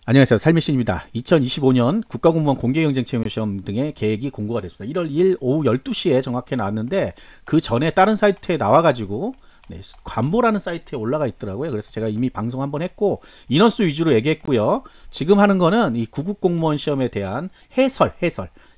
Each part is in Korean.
안녕하세요. 삶의신입니다. 2025년 국가공무원 공개경쟁채용시험 등의 계획이 공고가 됐습니다. 1월 2일 오후 12시에 정확히 나왔는데 그 전에 다른 사이트에 나와가지고 관보라는 사이트에 올라가 있더라고요. 그래서 제가 이미 방송 한번 했고 인원수 위주로 얘기했고요. 지금 하는 거는 이 구급공무원 시험에 대한 해설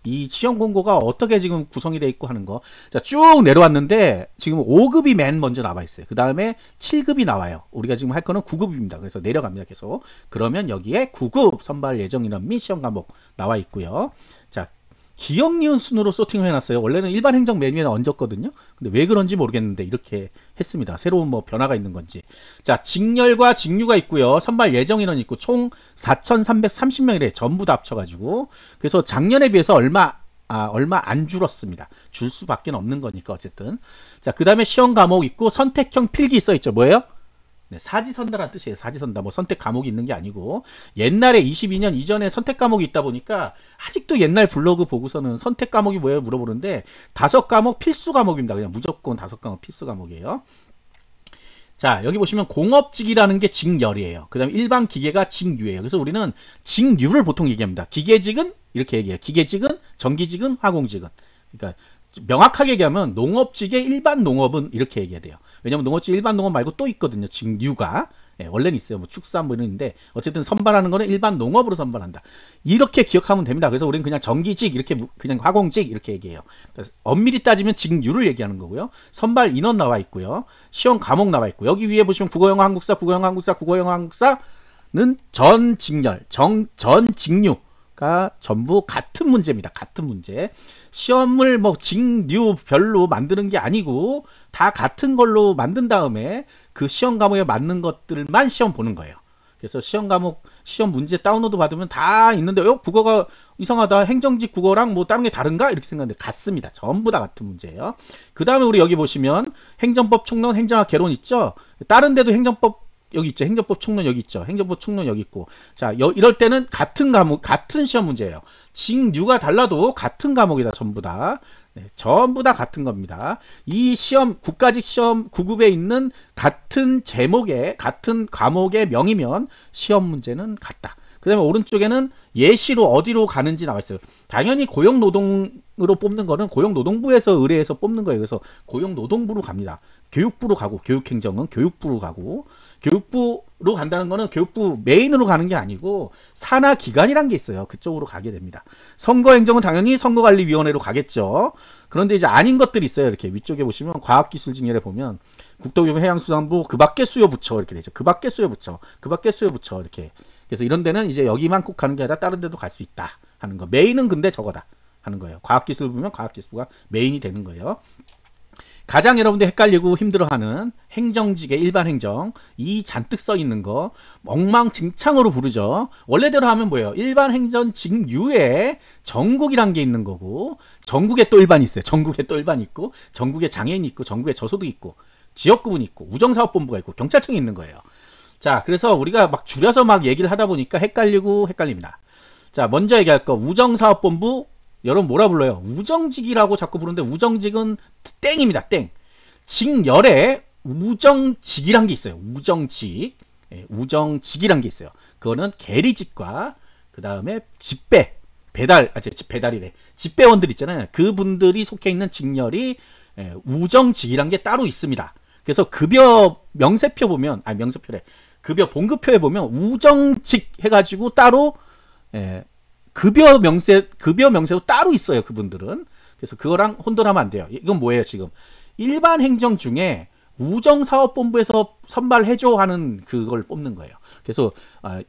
이 시험 공고가 어떻게 지금 구성이 되어 있고 하는 거. 자, 쭉 내려왔는데 지금 5급이 맨 먼저 나와 있어요. 그 다음에 7급이 나와요. 우리가 지금 할 거는 9급입니다. 그래서 내려갑니다. 계속. 그러면 여기에 9급 선발 예정 인원 및 시험 과목 나와 있고요. 자, 기억 니은 순으로 소팅을 해놨어요. 원래는 일반 행정 맨 위에 얹었거든요. 근데 왜 그런지 모르겠는데 이렇게 했습니다. 새로운 뭐 변화가 있는 건지. 자, 직렬과 직류가 있고요. 선발 예정 인원이 있고 총 4,330명이래. 전부 다 합쳐가지고. 그래서 작년에 비해서 얼마 안 줄었습니다. 줄 수밖에 없는 거니까 어쨌든. 자, 그 다음에 시험 과목 있고 선택형 필기 써있죠. 뭐예요? 네, 사지선다라는 뜻이에요. 사지선다. 뭐 선택 과목이 있는 게 아니고 옛날에 22년 이전에 선택 과목이 있다 보니까 아직도 옛날 블로그 보고서는 선택 과목이 뭐예요? 물어보는데 5과목 필수 과목입니다. 그냥 무조건 5과목 필수 과목이에요. 자, 여기 보시면 공업직이라는 게 직열이에요. 그 다음에 일반 기계가 직유예요. 그래서 우리는 직유를 보통 얘기합니다. 기계직은 이렇게 얘기해요. 기계직은, 전기직은, 화공직은. 그러니까 명확하게 얘기하면 농업직의 일반 농업은 이렇게 얘기해야 돼요. 왜냐면 농업직 일반 농업 말고 또 있거든요. 직류가. 예, 원래는 있어요. 뭐 축산 뭐 이런데 어쨌든 선발하는 거는 일반 농업으로 선발한다. 이렇게 기억하면 됩니다. 그래서 우리는 그냥 전기직 이렇게 그냥 화공직 이렇게 얘기해요. 그래서 엄밀히 따지면 직류를 얘기하는 거고요. 선발 인원 나와 있고요. 시험 과목 나와 있고 여기 위에 보시면 국어영어 한국사, 국어영어 한국사, 국어영어 한국사는 전 직렬, 전 직류가 전부 같은 문제입니다. 같은 문제. 시험을 뭐 직류별로 만드는 게 아니고 다 같은 걸로 만든 다음에 그 시험 과목에 맞는 것들만 시험 보는 거예요. 그래서 시험 과목 시험 문제 다운로드 받으면 다 있는데 국어가 이상하다. 행정직 국어랑 뭐 다른 게 다른가? 이렇게 생각하는데 같습니다. 전부 다 같은 문제예요. 그 다음에 우리 여기 보시면 행정법 총론 행정학 개론 있죠. 다른 데도 행정법 여기 있죠. 행정법 총론 여기 있죠. 행정법 총론 여기 있고. 자, 이럴 때는 같은 과목, 같은 시험 문제예요. 직류가 달라도 같은 과목이다. 전부 다. 네, 전부 다 같은 겁니다. 이 시험, 국가직 시험 9급에 있는 같은 제목의, 같은 과목의 명이면 시험 문제는 같다. 그 다음에 오른쪽에는 예시로 어디로 가는지 나와 있어요. 당연히 고용노동으로 뽑는 거는 고용노동부에서 의뢰해서 뽑는 거예요. 그래서 고용노동부로 갑니다. 교육부로 가고, 교육행정은 교육부로 가고, 교육부로 간다는 거는 교육부 메인으로 가는 게 아니고 산하기관이란 게 있어요. 그쪽으로 가게 됩니다. 선거행정은 당연히 선거관리위원회로 가겠죠. 그런데 이제 아닌 것들이 있어요. 이렇게 위쪽에 보시면 과학기술직렬에 보면 국토교통해양수산부 그 밖에 수요부처 이렇게 되죠. 그 밖에 수요부처, 그 밖에 수요부처 이렇게. 그래서 이런 데는 이제 여기만 꼭 가는 게 아니라 다른 데도 갈 수 있다 하는 거. 메인은 근데 저거다 하는 거예요. 과학기술부면 과학기술부가 메인이 되는 거예요. 가장 여러분들 헷갈리고 힘들어하는 행정직의 일반 행정 이 잔뜩 써 있는 거 엉망진창으로 부르죠. 원래대로 하면 뭐예요? 일반 행정 직류에 전국이란 게 있는 거고 전국에 또 일반이 있어요. 전국에 또 일반이 있고 전국에 장애인이 있고 전국에 저소득이 있고 지역구분이 있고 우정사업본부가 있고 경찰청이 있는 거예요. 자, 그래서 우리가 막 줄여서 막 얘기를 하다 보니까 헷갈립니다. 자, 먼저 얘기할 거 우정사업본부 여러분 뭐라 불러요? 우정직이라고 자꾸 부르는데 우정직은 땡입니다. 땡. 직열에 우정직이란 게 있어요. 우정직. 예, 우정직이란 게 있어요. 그거는 계리직과 그 다음에 집배, 배달, 배달이래. 집배원들 있잖아요. 그분들이 속해 있는 직렬이 우정직이란 게 따로 있습니다. 그래서 급여 명세표 보면, 명세표래. 급여 봉급표에 보면 우정직 해가지고 따로 급여 명세도 따로 있어요. 그분들은. 그래서 그거랑 혼돈하면 안 돼요. 이건 뭐예요 지금? 일반 행정 중에 우정사업본부에서 선발해줘 하는 그걸 뽑는 거예요. 그래서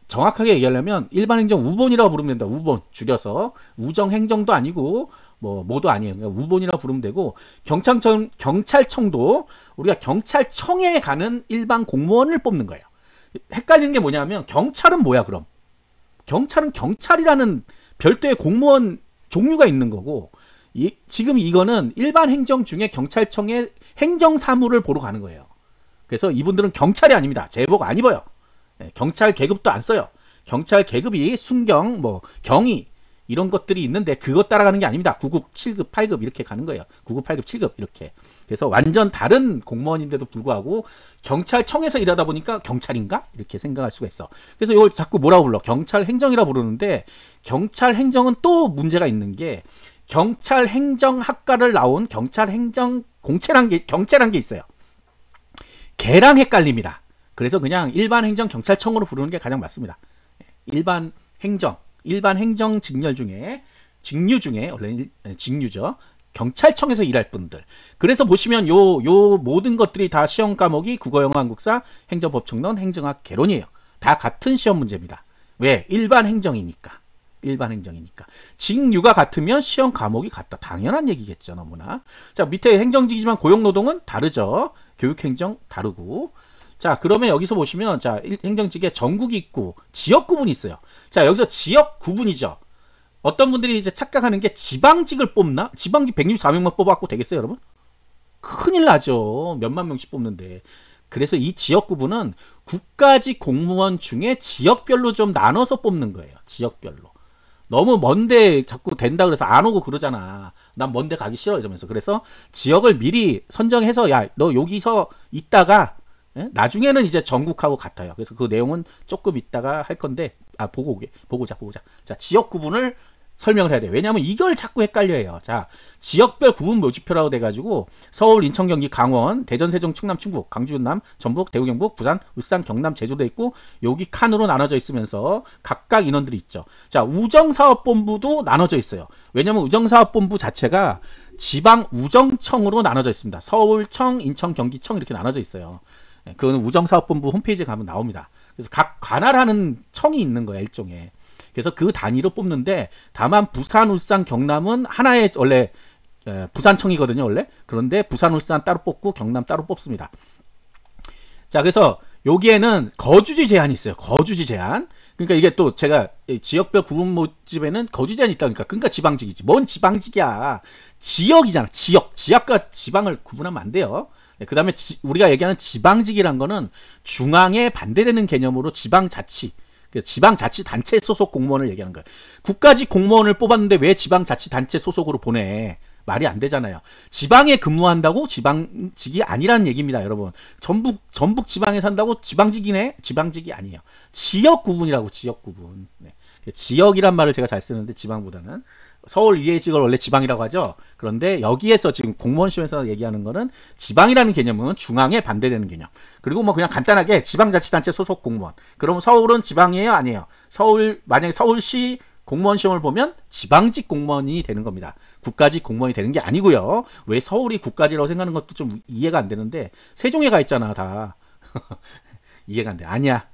정확하게 얘기하려면 일반 행정 우본이라고 부르면 된다. 우본 줄여서 우정행정도 아니고 뭐도 아니에요. 그러니까 우본이라고 부르면 되고 경찰청도 우리가 경찰청에 가는 일반 공무원을 뽑는 거예요. 헷갈리는 게 뭐냐면 경찰은 뭐야 그럼? 경찰은 경찰이라는 별도의 공무원 종류가 있는 거고 지금 이거는 일반 행정 중에 경찰청의 행정사무를 보러 가는 거예요. 그래서 이분들은 경찰이 아닙니다. 제복 안 입어요. 경찰 계급도 안 써요. 경찰 계급이 순경, 경위 이런 것들이 있는데 그거 따라가는 게 아닙니다. 9급, 7급, 8급 이렇게 가는 거예요. 9급, 8급, 7급 이렇게. 그래서 완전 다른 공무원인데도 불구하고 경찰청에서 일하다 보니까 경찰인가? 이렇게 생각할 수가 있어. 그래서 이걸 자꾸 뭐라고 불러? 경찰 행정이라 부르는데 경찰 행정은 또 문제가 있는 게 경찰 행정학과를 나온 경찰 행정 경채란 게 있어요. 걔랑 헷갈립니다. 그래서 그냥 일반 행정 경찰청으로 부르는 게 가장 맞습니다. 일반 행정 직류 중에 원래 직류죠. 경찰청에서 일할 분들. 그래서 보시면 요 모든 것들이 다 시험 과목이 국어, 영어, 한국사, 행정법청론, 행정학, 개론이에요. 다 같은 시험 문제입니다. 왜? 일반 행정이니까. 직류가 같으면 시험 과목이 같다. 당연한 얘기겠죠, 너무나. 자, 밑에 행정직이지만 고용노동은 다르죠. 교육행정 다르고. 자, 그러면 여기서 보시면, 자, 행정직에 전국이 있고, 지역 구분이 있어요. 자, 여기서 지역 구분이죠. 어떤 분들이 이제 착각하는 게 지방직을 뽑나? 지방직 164명만 뽑아갖고 되겠어요, 여러분? 큰일 나죠. 몇만 명씩 뽑는데. 그래서 이 지역 구분은 국가직 공무원 중에 지역별로 좀 나눠서 뽑는 거예요. 지역별로. 너무 먼데 자꾸 된다 그래서 안 오고 그러잖아. 난 먼데 가기 싫어 이러면서. 그래서 지역을 미리 선정해서 야, 너 여기서 있다가 나중에는 이제 전국하고 같아요. 그래서 그 내용은 조금 있다가 할 건데 보고자. 자, 지역 구분을 설명을 해야 돼요. 왜냐하면 이걸 자꾸 헷갈려요. 자, 지역별 구분 모집표라고 돼가지고 서울, 인천, 경기, 강원, 대전, 세종, 충남, 충북, 광주, 전남, 전북, 대구, 경북, 부산, 울산, 경남, 제주도 있고 여기 칸으로 나눠져 있으면서 각각 인원들이 있죠. 자, 우정사업본부도 나눠져 있어요. 왜냐하면 우정사업본부 자체가 지방 우정청으로 나눠져 있습니다. 서울청, 인천, 경기청 이렇게 나눠져 있어요. 그거는 우정사업본부 홈페이지에 가면 나옵니다. 그래서 각 관할하는 청이 있는 거예요, 일종의. 그래서 그 단위로 뽑는데 다만 부산, 울산, 경남은 하나의 원래 부산청이거든요, 원래. 그런데 부산, 울산 따로 뽑고 경남 따로 뽑습니다. 자, 그래서 여기에는 거주지 제한이 있어요. 거주지 제한. 그러니까 이게 또 제가 지역별 구분 모집에는 거주지 제한이 있다 그러니까 지방직이지. 뭔 지방직이야. 지역이잖아. 지역과 지방을 구분하면 안 돼요. 그 다음에 우리가 얘기하는 지방직이란 거는 중앙에 반대되는 개념으로 지방자치. 지방자치단체 소속 공무원을 얘기하는 거예요. 국가직 공무원을 뽑았는데 왜 지방자치단체 소속으로 보내? 말이 안 되잖아요. 지방에 근무한다고 지방직이 아니라는 얘기입니다, 여러분. 전북 지방에 산다고 지방직이네? 지방직이 아니에요. 지역 구분이라고, 지역 구분. 네. 지역이란 말을 제가 잘 쓰는데 지방보다는 서울 이해직을 원래 지방이라고 하죠. 그런데 여기에서 지금 공무원 시험에서 얘기하는 거는 지방이라는 개념은 중앙에 반대되는 개념. 그리고 뭐 그냥 간단하게 지방자치단체 소속 공무원. 그럼 서울은 지방이에요? 아니에요. 만약에 서울시 공무원 시험을 보면 지방직 공무원이 되는 겁니다. 국가직 공무원이 되는 게 아니고요. 왜 서울이 국가직이라고 생각하는 것도 좀 이해가 안 되는데 세종에 가 있잖아, 다. 이해가 안 돼. 아니야.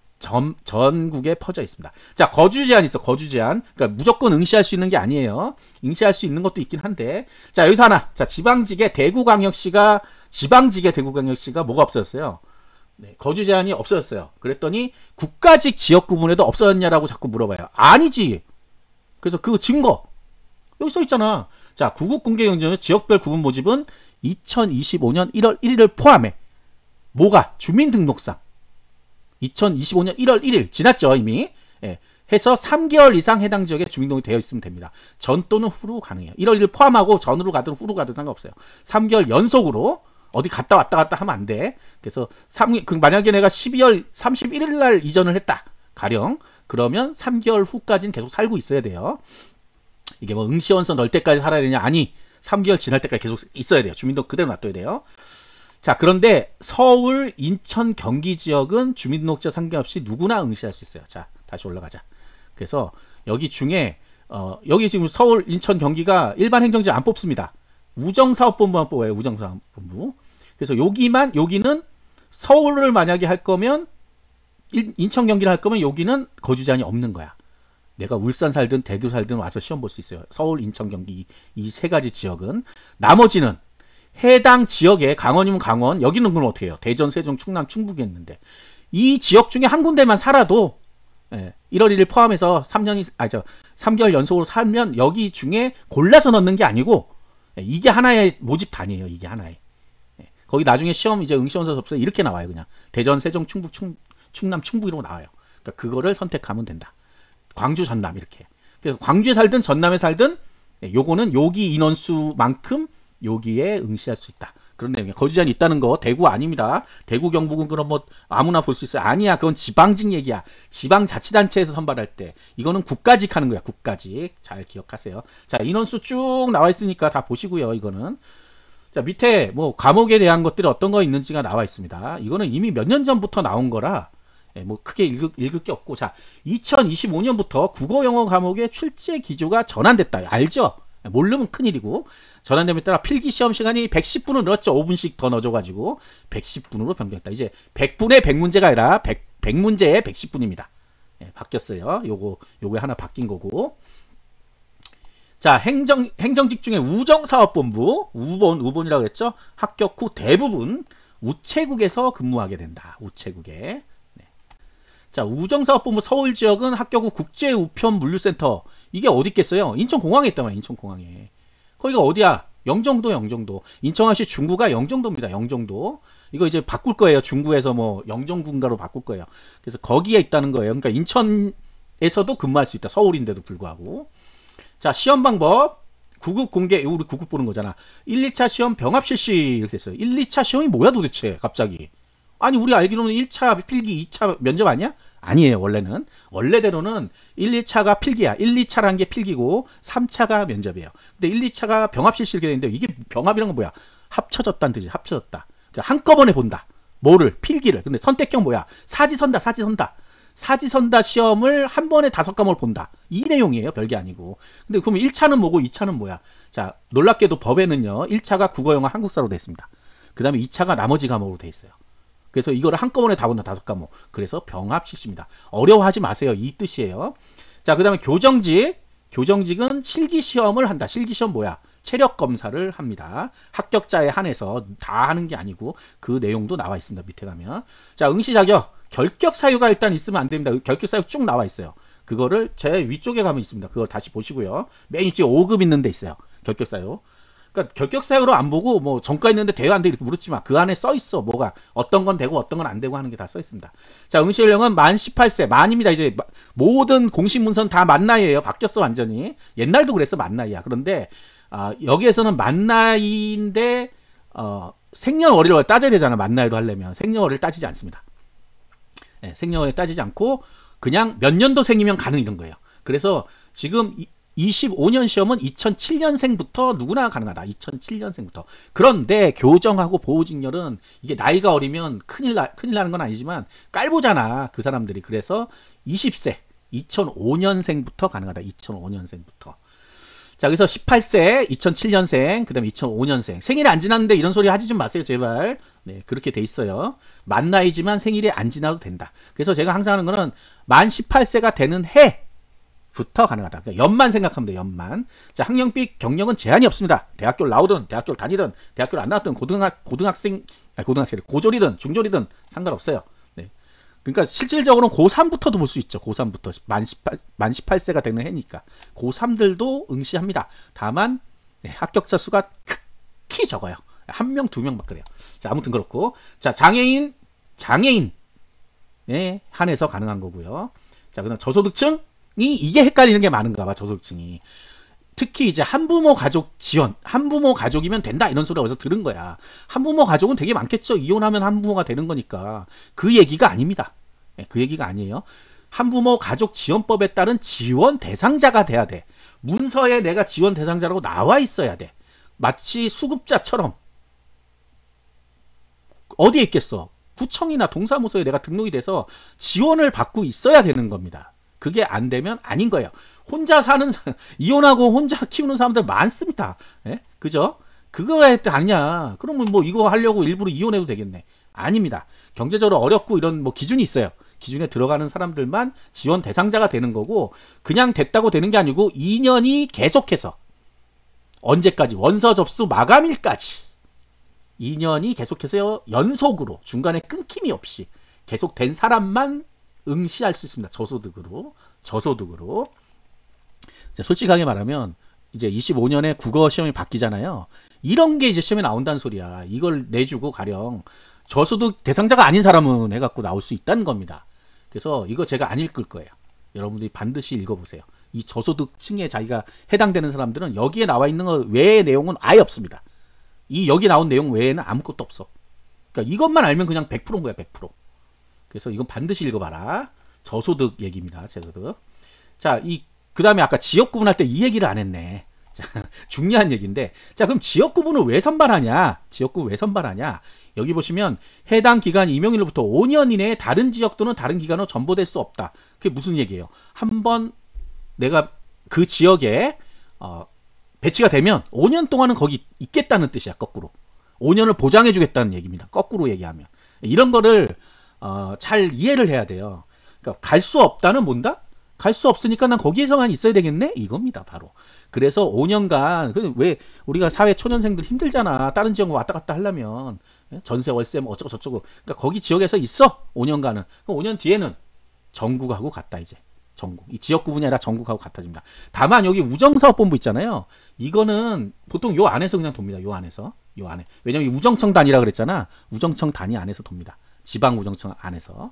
전국에 퍼져 있습니다. 자, 거주 제한 있어. 거주 제한. 그러니까 무조건 응시할 수 있는 게 아니에요. 응시할 수 있는 것도 있긴 한데. 자, 여기서 하나. 자, 지방직의 대구광역시가 뭐가 없어졌어요? 네, 거주 제한이 없어졌어요. 그랬더니 국가직 지역 구분에도 없어졌냐라고 자꾸 물어봐요. 아니지. 그래서 그 증거 여기 써 있잖아. 자, 구국공개경쟁의 지역별 구분 모집은 2025년 1월 1일을 포함해 뭐가? 주민등록상 2025년 1월 1일 지났죠 이미. 예, 해서 3개월 이상 해당 지역에 주민등록이 되어 있으면 됩니다. 전 또는 후로 가능해요. 1월 1일 포함하고 전으로 가든 후로 가든 상관없어요. 3개월 연속으로 어디 갔다 왔다 하면 안 돼. 그래서 만약에 내가 12월 31일 날 이전을 했다 가령 그러면 3개월 후까지는 계속 살고 있어야 돼요. 이게 뭐 응시원서 넣을 때까지 살아야 되냐? 아니, 3개월 지날 때까지 계속 있어야 돼요. 주민등록 그대로 놔둬야 돼요. 자, 그런데 서울, 인천, 경기 지역은 주민등록자 상관없이 누구나 응시할 수 있어요. 자, 다시 올라가자. 그래서 여기 중에 여기 지금 서울, 인천, 경기가 일반 행정직 안 뽑습니다. 우정사업본부만 뽑아요. 우정사업본부. 그래서 여기는 서울을 만약에 할 거면 인천, 경기를 할 거면 여기는 거주 제한이 없는 거야. 내가 울산 살든 대구 살든 와서 시험 볼 수 있어요. 서울, 인천, 경기 이 세 가지 지역은. 나머지는 해당 지역에 강원이면 강원, 여기는 그럼 어떻게 해요? 대전, 세종, 충남, 충북이 있는데 이 지역 중에 한 군데만 살아도 1월 1일 포함해서 3개월 연속으로 살면 여기 중에 골라서 넣는 게 아니고 이게 하나의 모집단이에요. 이게 하나의. 거기 나중에 시험 이제 응시원서 접수에 이렇게 나와요. 그냥 대전, 세종, 충북, 충남, 충북 이러고 나와요. 그러니까 그거를 선택하면 된다. 광주, 전남 이렇게. 그래서 광주에 살든 전남에 살든 요거는 여기 인원수만큼 여기에 응시할 수 있다. 그런 내용이에요. 거주 제한이 있다는 거 대구 아닙니다. 대구 경북은 그럼 뭐 아무나 볼 수 있어요. 아니야. 그건 지방직 얘기야. 지방자치단체에서 선발할 때 이거는 국가직 하는 거야. 국가직. 잘 기억하세요. 자, 인원수 쭉 나와 있으니까 다 보시고요. 이거는 자, 밑에 뭐 과목에 대한 것들이 어떤 거 있는지가 나와 있습니다. 이거는 이미 몇 년 전부터 나온 거라 뭐 크게 읽을 게 없고, 자, 2025년부터 국어 영어 과목의 출제 기조가 전환됐다. 알죠? 모르면 큰일이고, 전환됨에 따라 필기 시험 시간이 110분을 늘었죠. 5분씩 더 넣어줘가지고 110분으로 변경했다. 이제 100분의 100문제가 아니라 100문제에 110분입니다. 예, 바뀌었어요. 요거 하나 바뀐 거고. 자, 행정직 중에 우정사업본부, 우본이라고 했죠. 합격 후 대부분 우체국에서 근무하게 된다. 우체국에. 네. 자, 우정사업본부 서울 지역은 합격 후 국제우편물류센터. 이게 어디 있겠어요? 인천공항에 있단 말이야. 인천공항에. 거기가 어디야? 영종도. 인천항시 중구가 영종도입니다. 영종도. 이거 이제 바꿀 거예요. 중구에서 뭐 영종군가로 바꿀 거예요. 그래서 거기에 있다는 거예요. 그러니까 인천에서도 근무할 수 있다. 서울인데도 불구하고. 자, 시험 방법. 구급 공개, 우리 구급 보는 거잖아. 1, 2차 시험 병합 실시 이렇게 됐어요. 1, 2차 시험이 뭐야 도대체 갑자기. 아니, 우리 알기로는 1차 필기, 2차 면접 아니야? 아니에요. 원래는. 원래대로는 1, 2차가 필기야. 1, 2차라는 게 필기고 3차가 면접이에요. 근데 1, 2차가 병합 실시를 되는데 이게 병합이란 건 뭐야? 합쳐졌다는 뜻이지. 합쳐졌다. 그러니까 한꺼번에 본다. 뭐를? 필기를. 근데 선택형 뭐야? 사지선다. 사지선다 시험을 한 번에 5과목을 본다. 이 내용이에요. 별게 아니고. 근데 그러면 1차는 뭐고 2차는 뭐야? 자, 놀랍게도 법에는요. 1차가 국어, 영어, 한국사로 돼 있습니다. 그 다음에 2차가 나머지 과목으로 돼 있어요. 그래서 이거를 한꺼번에 다 본다. 5과목. 그래서 병합 실시입니다. 어려워하지 마세요. 이 뜻이에요. 자, 그 다음에 교정직. 교정직은 실기시험을 한다. 실기시험 뭐야? 체력 검사를 합니다. 합격자에 한해서 다 하는 게 아니고 그 내용도 나와 있습니다. 밑에 가면. 자, 응시 자격. 결격 사유가 일단 있으면 안 됩니다. 결격 사유 쭉 나와 있어요. 그거를 제 위쪽에 가면 있습니다. 그걸 다시 보시고요. 맨 위쪽에 5급 있는 데 있어요. 결격 사유. 그러니까 결격 사유로 안 보고 뭐 전과 있는데 돼요 안 돼 이렇게 물었지 마. 그 안에 써 있어. 뭐가 어떤 건 되고 어떤 건 안 되고 하는 게 다 써 있습니다. 자, 응시 연령은 만 18세. 만입니다. 이제 모든 공식 문서는 다 만 나이예요. 바뀌었어 완전히. 옛날도 그랬어 만 나이야. 그런데 여기에서는 만 나이인데 생년월일을 따져야 되잖아. 만 나이로 하려면 생년월일 따지지 않습니다. 네, 생년월일 따지지 않고 그냥 몇 년도생이면 가능 이런 거예요. 그래서 지금 25년 시험은 2007년생부터 누구나 가능하다. 2007년생부터. 그런데 교정하고 보호직렬은 이게 나이가 어리면 큰일 나는 건 아니지만 깔보잖아. 그 사람들이. 그래서 20세 2005년생부터 가능하다. 2005년생부터. 자, 그래서 18세 2007년생 그 다음에 2005년생. 생일이 안 지났는데 이런 소리 하지 좀 마세요 제발. 네, 그렇게 돼 있어요. 만 나이지만 생일이 안 지나도 된다. 그래서 제가 항상 하는 거는 만 18세가 되는 해부터 가능하다. 그러니까 연만 생각하면 돼요. 연만. 자, 학년비 경력은 제한이 없습니다. 대학교를 나오든 대학교를 다니든 대학교를 안 나왔든 고졸이든 중졸이든 상관없어요. 네. 그러니까 실질적으로는 고3부터도 볼 수 있죠. 고3부터 만 18세가 되는 해니까 고3들도 응시합니다. 다만 네, 합격자 수가 극히 적어요. 1명, 2명 막 그래요. 자, 아무튼 그렇고. 자, 장애인 한해서 가능한 거고요. 자, 그다음 저소득층이 이게 헷갈리는 게 많은가 봐. 저소득층이. 특히 이제 한부모 가족 지원, 한부모 가족이면 된다 이런 소리가 어디서 들은 거야. 한부모 가족은 되게 많겠죠. 이혼하면 한부모가 되는 거니까. 그 얘기가 아닙니다. 네, 그 얘기가 아니에요. 한부모 가족 지원법에 따른 지원 대상자가 돼야 돼. 문서에 내가 지원 대상자라고 나와 있어야 돼. 마치 수급자처럼. 어디에 있겠어? 구청이나 동사무소에 내가 등록이 돼서 지원을 받고 있어야 되는 겁니다. 그게 안 되면 아닌 거예요. 혼자 사는, 이혼하고 혼자 키우는 사람들 많습니다. 예? 그죠? 그거에 아니냐. 그러면 뭐 이거 하려고 일부러 이혼해도 되겠네. 아닙니다. 경제적으로 어렵고 이런 뭐 기준이 있어요. 기준에 들어가는 사람들만 지원 대상자가 되는 거고, 그냥 됐다고 되는 게 아니고 2년이 계속해서 언제까지? 원서 접수 마감일까지 2년이 계속해서 연속으로 중간에 끊김이 없이 계속된 사람만 응시할 수 있습니다. 저소득으로. 솔직하게 말하면 이제 25년에 국어 시험이 바뀌잖아요. 이런 게 이제 시험에 나온다는 소리야. 이걸 내주고 가령 저소득 대상자가 아닌 사람은 해갖고 나올 수 있다는 겁니다. 그래서 이거 제가 안 읽을 거예요. 여러분들이 반드시 읽어보세요. 이 저소득층에 자기가 해당되는 사람들은 여기에 나와 있는 것 외의 내용은 아예 없습니다. 이 여기 나온 내용 외에는 아무것도 없어. 그러니까 이것만 알면 그냥 100%인 거야, 100%. 그래서 이건 반드시 읽어봐라. 저소득 얘기입니다, 저소득. 자, 그 다음에 아까 지역 구분할 때 이 얘기를 안 했네. 자, 중요한 얘기인데, 자, 그럼 지역 구분을 왜 선발하냐? 지역 구분 왜 선발하냐? 여기 보시면 해당 기간 임용일로부터 5년 이내에 다른 지역 또는 다른 기간으로 전보될 수 없다. 그게 무슨 얘기예요? 한번 내가 그 지역에 배치가 되면 5년 동안은 거기 있겠다는 뜻이야. 거꾸로 5년을 보장해 주겠다는 얘기입니다. 거꾸로 얘기하면 이런 거를 잘 이해를 해야 돼요. 그러니까 갈 수 없다는 뭔가? 갈 수 없으니까 난 거기에서만 있어야 되겠네? 이겁니다, 바로. 그래서 5년간, 왜 우리가 사회 초년생들 힘들잖아. 다른 지역 왔다 갔다 하려면. 전세, 월세, 뭐 어쩌고 저쩌고. 그러니까 거기 지역에서 있어. 5년간은. 그럼 5년 뒤에는 전국하고 같다, 이제. 전국. 이 지역 구분이 아니라 전국하고 같아집니다. 다만 여기 우정사업본부 있잖아요. 이거는 보통 요 안에서 그냥 돕니다. 요 안에서. 요 안에. 왜냐면 우정청 단위라 그랬잖아. 우정청 단위 안에서 돕니다. 지방우정청 안에서.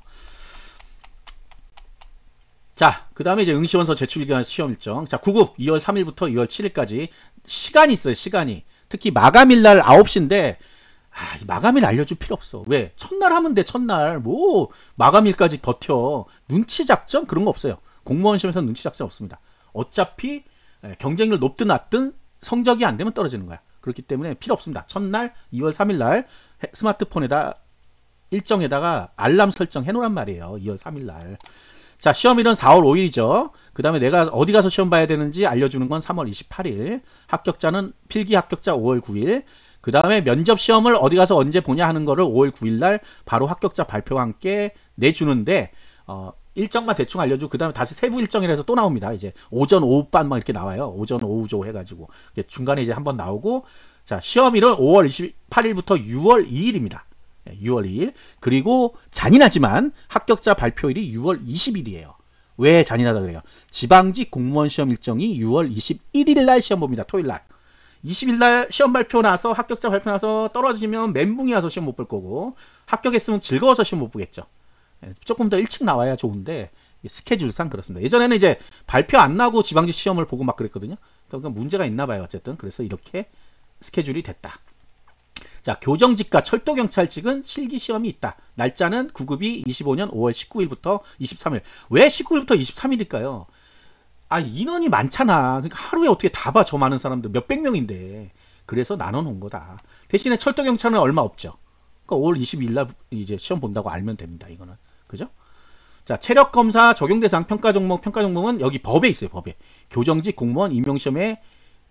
자, 그 다음에 이제 응시원서 제출기간 시험 일정. 자, 9급 2월 3일부터 2월 7일까지 시간이 있어요, 시간이. 특히 마감일 날 9시인데, 이 마감일 알려줄 필요 없어. 왜? 첫날 하면 돼, 첫날. 뭐, 마감일까지 버텨. 눈치 작전? 그런 거 없어요. 공무원 시험에서는 눈치 작전 없습니다. 어차피 경쟁률 높든 낮든 성적이 안 되면 떨어지는 거야. 그렇기 때문에 필요 없습니다. 첫날 2월 3일 날 스마트폰에다 일정에다가 알람 설정 해놓으란 말이에요. 2월 3일 날. 자, 시험일은 4월 5일이죠. 그 다음에 내가 어디 가서 시험 봐야 되는지 알려주는 건 3월 28일. 합격자는 필기 합격자 5월 9일. 그 다음에 면접 시험을 어디 가서 언제 보냐 하는 거를 5월 9일 날 바로 합격자 발표와 함께 내주는데, 일정만 대충 알려주고, 그 다음에 다시 세부 일정이라 해서 또 나옵니다. 이제 오전, 오후반 막 이렇게 나와요. 오전, 오후조 해가지고. 중간에 이제 한번 나오고, 자, 시험일은 5월 28일부터 6월 2일입니다. 6월 2일. 그리고 잔인하지만 합격자 발표일이 6월 20일이에요. 왜 잔인하다 그래요? 지방직 공무원 시험 일정이 6월 21일 날 시험 봅니다. 토요일 날. 20일 날 시험 발표 나서 합격자 발표 나서 떨어지면 멘붕이 와서 시험 못 볼 거고, 합격했으면 즐거워서 시험 못 보겠죠. 조금 더 일찍 나와야 좋은데 스케줄상 그렇습니다. 예전에는 이제 발표 안 나고 지방직 시험을 보고 막 그랬거든요. 그러니까 문제가 있나 봐요. 어쨌든 그래서 이렇게 스케줄이 됐다. 자, 교정직과 철도경찰직은 실기시험이 있다. 날짜는 9급이 25년 5월 19일부터 23일. 왜 19일부터 23일일까요? 인원이 많잖아. 그러니까 하루에 어떻게 다 봐, 저 많은 사람들. 몇백 명인데. 그래서 나눠놓은 거다. 대신에 철도경찰은 얼마 없죠. 그러니까 5월 22일 날 이제 시험 본다고 알면 됩니다. 이거는. 그죠? 자, 체력검사 적용대상 평가종목은 여기 법에 있어요. 법에. 교정직 공무원 임용시험에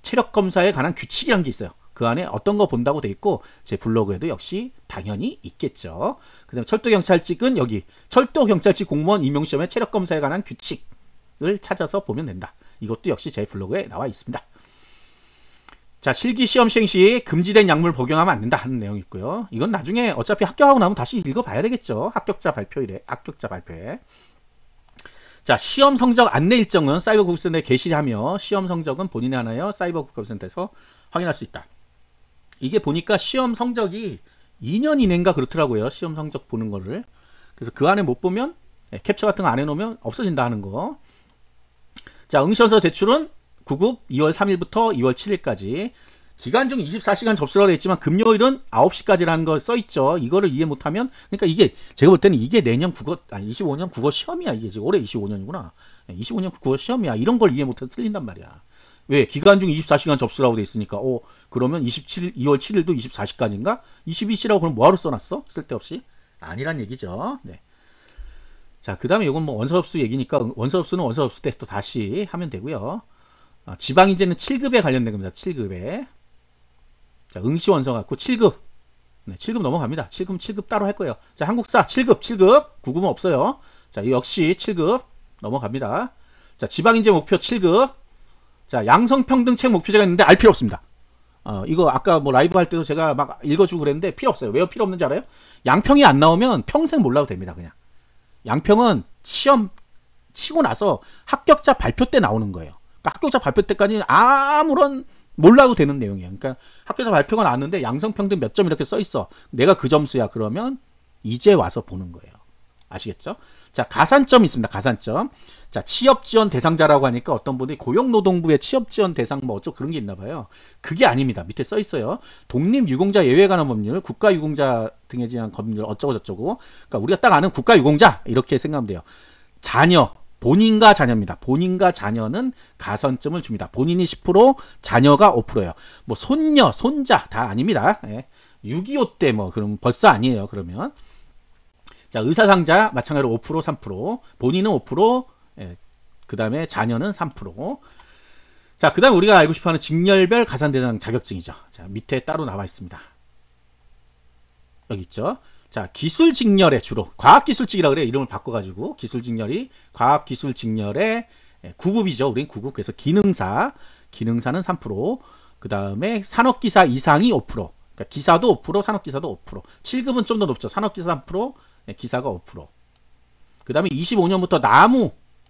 체력검사에 관한 규칙이란 게 있어요. 그 안에 어떤 거 본다고 돼 있고, 제 블로그에도 역시 당연히 있겠죠. 그 다음에 철도경찰직은 여기 철도경찰직 공무원 임용시험의 체력검사에 관한 규칙을 찾아서 보면 된다. 이것도 역시 제 블로그에 나와 있습니다. 자, 실기시험 시행 시 금지된 약물 복용하면 안 된다 하는 내용이 있고요. 이건 나중에 어차피 합격하고 나면 다시 읽어봐야 되겠죠. 합격자 발표에. 자, 시험 성적 안내 일정은 사이버 국가센터에 게시하며 시험 성적은 본인이 하나여 사이버 국가센터에서 확인할 수 있다. 이게 보니까 시험 성적이 2년 이내인가 그렇더라고요. 시험 성적 보는 거를. 그래서 그 안에 못 보면 캡처 같은 거 안 해놓으면 없어진다 하는 거. 자, 응시원서 제출은 9급 2월 3일부터 2월 7일까지. 기간 중 24시간 접수라고 했지만 금요일은 9시까지라는 거 써있죠. 이거를 이해 못하면, 그러니까 이게 제가 볼 때는 이게 내년 25년 국어 시험이야. 이게 지금 올해 25년이구나. 25년 국어 시험이야. 이런 걸 이해 못해서 틀린단 말이야. 왜? 기간 중 24시간 접수라고 돼 있으니까. 그러면 2월 7일도 24시까지인가? 22시라고 그럼 뭐하러 써놨어? 쓸데없이? 아니란 얘기죠. 네. 자, 그 다음에 이건 뭐 원서접수 얘기니까 원서접수는 원서접수 때 또 다시 하면 되고요. 지방인재는 7급에 관련된 겁니다. 7급에. 자, 응시원서 갖고 7급. 네, 7급 넘어갑니다. 7급 따로 할 거예요. 자, 한국사 7급. 9급은 없어요. 자, 역시 7급 넘어갑니다. 자, 지방인재 목표 7급. 자, 양성평등책 목표제가 있는데 알 필요 없습니다. 이거 아까 뭐 라이브 할 때도 제가 막 읽어주고 그랬는데 필요 없어요. 왜 필요 없는지 알아요? 양평이 안 나오면 평생 몰라도 됩니다. 그냥. 양평은 시험 치고 나서 합격자 발표 때 나오는 거예요. 그러니까 합격자 발표 때까지는 아무런 몰라도 되는 내용이에요. 그러니까 합격자 발표가 나왔는데 양성평등 몇 점 이렇게 써 있어. 내가 그 점수야. 그러면 이제 와서 보는 거예요. 아시겠죠? 자, 가산점이 있습니다. 가산점. 자, 취업지원 대상자라고 하니까 어떤 분들이 고용노동부의 취업지원 대상 뭐 어쩌고 그런 게 있나 봐요. 그게 아닙니다. 밑에 써 있어요. 독립유공자 예외에 관한 법률, 국가유공자 등에 대한 법률 어쩌고 저쩌고. 그러니까 우리가 딱 아는 국가유공자 이렇게 생각하면 돼요. 자녀, 본인과 자녀입니다. 본인과 자녀는 가산점을 줍니다. 본인이 10%, 자녀가 5%예요. 뭐 손녀, 손자 다 아닙니다. 예. 6.25 때 뭐 그럼 벌써 아니에요. 그러면 자, 의사상자 마찬가지로 5%, 3%, 본인은 5%, 예, 그 다음에 자녀는 3%. 자, 그 다음에 우리가 알고 싶어하는 직렬별 가산대상 자격증이죠. 자, 밑에 따로 나와 있습니다. 여기 있죠. 자, 기술직렬에 주로 과학기술직이라고 그래요. 이름을 바꿔가지고 기술직렬이 과학기술직렬의 9급이죠. 우린 9급. 그래서 기능사, 기능사는 3%, 그 다음에 산업기사 이상이 5%, 그러니까 기사도 5%, 산업기사도 5%. 7급은 좀 더 높죠. 산업기사 3%, 기사가 5%. 그 다음에 25년부터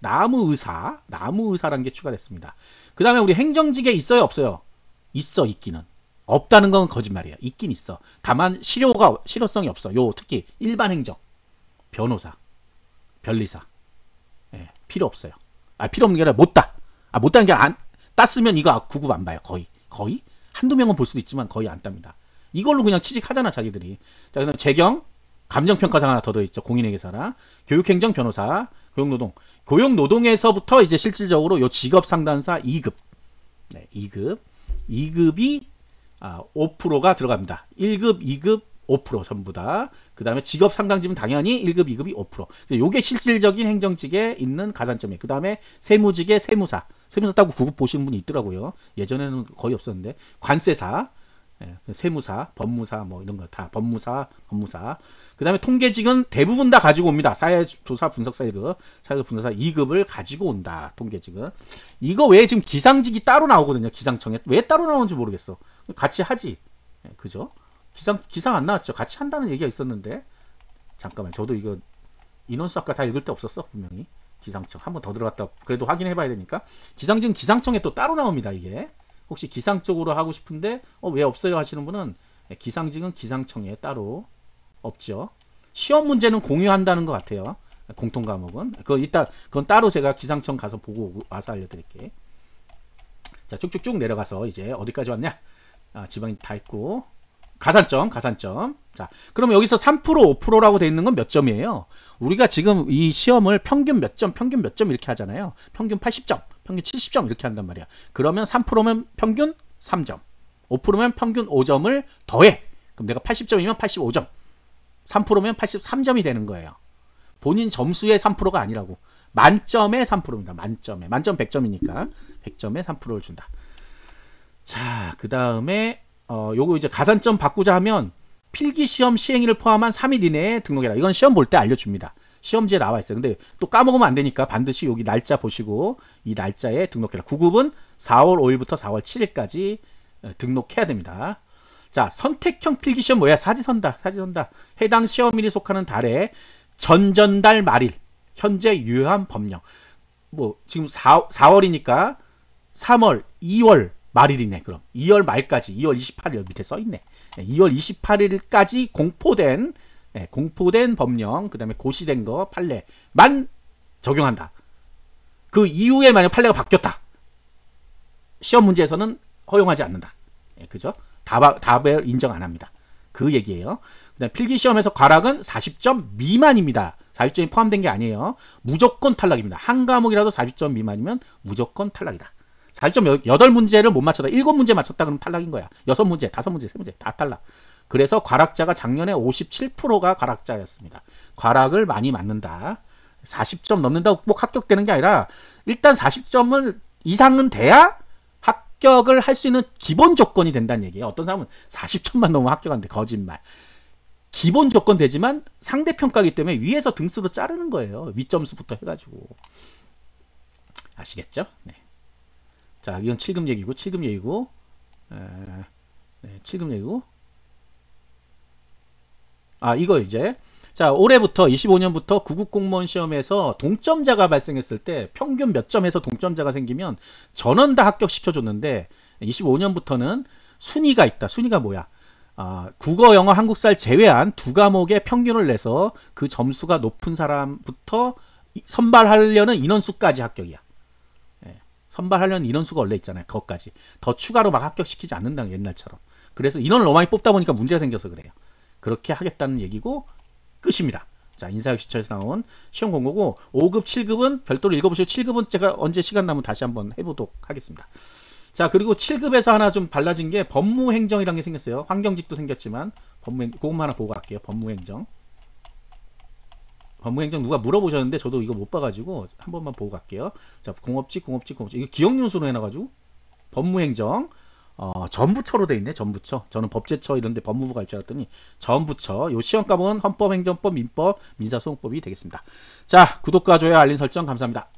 나무의사라는 게 추가됐습니다. 그 다음에 우리 행정직에 있어요, 없어요? 있어, 있기는. 없다는 건 거짓말이에요. 있긴 있어. 다만 실효성이 없어. 요 특히 일반 행정, 변호사, 변리사, 예, 필요 없어요. 아, 필요 없는 게 아니라 못 따. 아, 못 따는 게 안 땄으면 이거 9급 안 봐요. 거의 한두 명은 볼 수도 있지만 거의 안 땁니다. 이걸로 그냥 취직하잖아, 자기들이. 자, 그다음 재경, 감정평가상 하나 더 들어있죠. 공인회계사랑 교육행정 변호사, 고용노동. 고용노동에서부터 이제 실질적으로 요 직업상담사 2급. 네, 2급이 5%가 들어갑니다. 1급, 2급, 5% 전부 다. 그 다음에 직업상담직은 당연히 1급, 2급이 5%. 요게 실질적인 행정직에 있는 가산점이에요. 그 다음에 세무직의 세무사 따고 9급 보시는 분이 있더라고요. 예전에는 거의 없었는데. 관세사, 예, 세무사, 법무사 뭐 이런 거 다 법무사. 그 다음에 통계직은 대부분 다 가지고 옵니다. 사회조사 분석사 1급, 사회조사 분석사 2급을 가지고 온다. 통계직은. 이거 왜 지금 기상직이 따로 나오거든요. 기상청에. 왜 따로 나오는지 모르겠어. 같이 하지. 예, 그죠? 기상 안 나왔죠. 같이 한다는 얘기가 있었는데. 잠깐만. 저도 이거 인원수 아까 다 읽을 때 없었어. 분명히. 기상청. 한번 더 들어갔다. 그래도 확인해 봐야 되니까. 기상직은 기상청에 또 따로 나옵니다. 이게. 혹시 기상 쪽으로 하고 싶은데 왜 없어요 하시는 분은 기상직은 기상청에 따로 없죠. 시험 문제는 공유한다는 것 같아요. 공통 과목은. 그건 따로 제가 기상청 가서 보고 와서 알려드릴게요. 자, 쭉쭉쭉 내려가서 이제 어디까지 왔냐? 지방이 다 있고 가산점. 자, 그러면 여기서 3%, 5%라고 되어 있는 건 몇 점이에요? 우리가 지금 이 시험을 평균 몇 점 이렇게 하잖아요. 평균 80점, 평균 70점 이렇게 한단 말이야. 그러면 3%면 평균 3점, 5%면 평균 5점을 더해. 그럼 내가 80점이면 85점, 3%면 83점이 되는 거예요. 본인 점수의 3%가 아니라고. 만점의 3%입니다. 만점 100점이니까 100점에 3%를 준다. 자, 그 다음에 요거 이제 가산점 바꾸자 하면 필기시험 시행일을 포함한 3일 이내에 등록해라. 이건 시험 볼 때 알려줍니다. 시험지에 나와 있어요. 근데 또 까먹으면 안 되니까 반드시 여기 날짜 보시고 이 날짜에 등록해라. 9급은 4월 5일부터 4월 7일까지 등록해야 됩니다. 자, 선택형 필기시험 뭐야? 사지선다. 해당 시험일이 속하는 달에 전전달 말일 현재 유효한 법령. 뭐 지금 4월이니까 3월, 2월 말일이네. 그럼 2월 말까지 2월 28일 밑에 써있네. 2월 28일까지 공포된 법령, 그 다음에 고시된 거 판례만 적용한다. 그 이후에 만약 판례가 바뀌었다, 시험 문제에서는 허용하지 않는다. 그죠? 답을 인정 안 합니다. 그 얘기예요. 그다음 필기시험에서 과락은 40점 미만입니다. 40점이 포함된 게 아니에요. 무조건 탈락입니다. 한 과목이라도 40점 미만이면 무조건 탈락이다. 40점 8문제를 못 맞췄다. 7문제 맞췄다 그러면 탈락인 거야. 6문제, 5문제, 3문제 다 탈락. 그래서 과락자가 작년에 57%가 과락자였습니다. 과락을 많이 맞는다. 40점 넘는다고 꼭 합격되는 게 아니라 일단 40점을 이상은 돼야 합격을 할 수 있는 기본 조건이 된다는 얘기예요. 어떤 사람은 40점만 넘으면 합격한대. 거짓말. 기본 조건 되지만 상대평가이기 때문에 위에서 등수로 자르는 거예요. 윗점수부터 해가지고. 아시겠죠? 네. 자, 이건 7급 얘기고, 7급 얘기고, 7급 얘기고. 이거 이제. 자, 올해부터, 25년부터 9급 공무원 시험에서 동점자가 발생했을 때 평균 몇 점에서 동점자가 생기면 전원 다 합격시켜줬는데, 25년부터는 순위가 있다. 순위가 뭐야? 국어, 영어, 한국사를 제외한 두 과목의 평균을 내서 그 점수가 높은 사람부터 선발하려는 인원수까지 합격이야. 예, 선발하려는 인원수가 원래 있잖아요. 그것까지. 더 추가로 막 합격시키지 않는다, 옛날처럼. 그래서 인원을 너무 많이 뽑다 보니까 문제가 생겨서 그래요. 그렇게 하겠다는 얘기고 끝입니다. 자, 인사혁신처에서 나온 시험 공고고 5급, 7급은 별도로 읽어보시고 7급은 제가 언제 시간 나면 다시 한번 해보도록 하겠습니다. 자, 그리고 7급에서 하나 좀 달라진 게 법무행정이라는 게 생겼어요. 환경직도 생겼지만 그것만 하나 보고 갈게요. 법무행정 누가 물어보셨는데 저도 이거 못 봐가지고 한 번만 보고 갈게요. 자, 공업직 이거 기억윤수로 해놔가지고 법무행정 전부처로 돼 있네. 전부처. 저는 법제처 이런데 법무부가 할 줄 알았더니 전부처. 요 시험과목은 헌법, 행정법, 민법, 민사소송법이 되겠습니다. 자, 구독과 좋아요, 알림 설정 감사합니다.